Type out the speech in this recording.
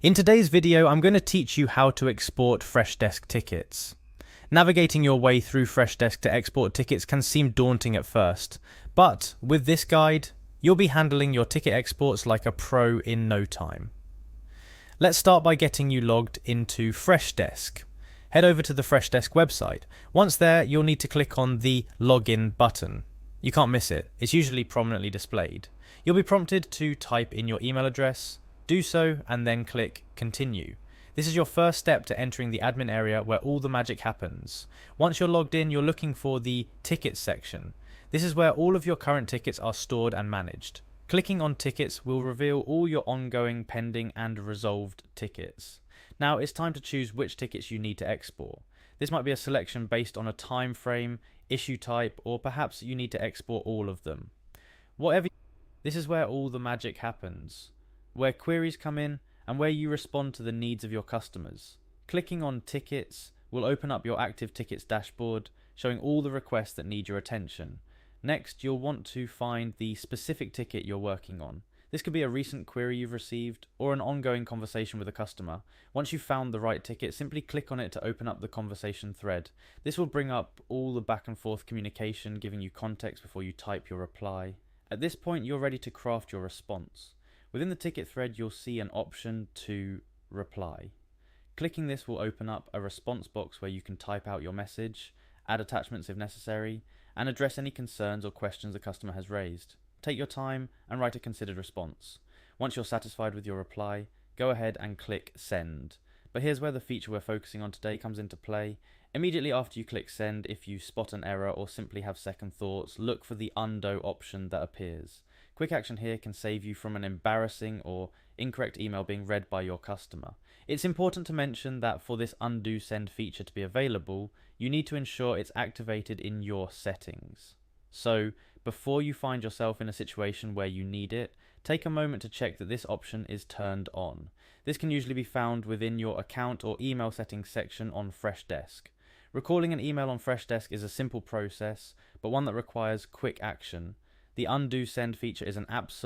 In today's video, I'm going to teach you how to export Freshdesk tickets. Navigating your way through Freshdesk to export tickets can seem daunting at first, but with this guide, you'll be handling your ticket exports like a pro in no time. Let's start by getting you logged into Freshdesk. Head over to the Freshdesk website. Once there, you'll need to click on the Login button. You can't miss it. It's usually prominently displayed. You'll be prompted to type in your email address. Do so and then click Continue. This is your first step to entering the admin area where all the magic happens. Once you're logged in, you're looking for the Tickets section. This is where all of your current tickets are stored and managed. Clicking on Tickets will reveal all your ongoing, pending and resolved tickets. Now it's time to choose which tickets you need to export. This might be a selection based on a time frame, issue type, or perhaps you need to export all of them. This is where all the magic happens, where queries come in and where you respond to the needs of your customers. Clicking on Tickets will open up your active tickets dashboard, showing all the requests that need your attention. Next, you'll want to find the specific ticket you're working on. This could be a recent query you've received or an ongoing conversation with a customer. Once you've found the right ticket, simply click on it to open up the conversation thread. This will bring up all the back and forth communication, giving you context before you type your reply. At this point, you're ready to craft your response. Within the ticket thread, you'll see an option to reply. Clicking this will open up a response box where you can type out your message, add attachments if necessary, and address any concerns or questions the customer has raised. Take your time and write a considered response. Once you're satisfied with your reply, go ahead and click Send. But here's where the feature we're focusing on today comes into play. Immediately after you click Send, if you spot an error or simply have second thoughts, look for the Undo option that appears. Quick action here can save you from an embarrassing or incorrect email being read by your customer. It's important to mention that for this Undo Send feature to be available, you need to ensure it's activated in your settings. So, before you find yourself in a situation where you need it, take a moment to check that this option is turned on. This can usually be found within your account or email settings section on Freshdesk. Recalling an email on Freshdesk is a simple process, but one that requires quick action. The Undo Send feature is an absolute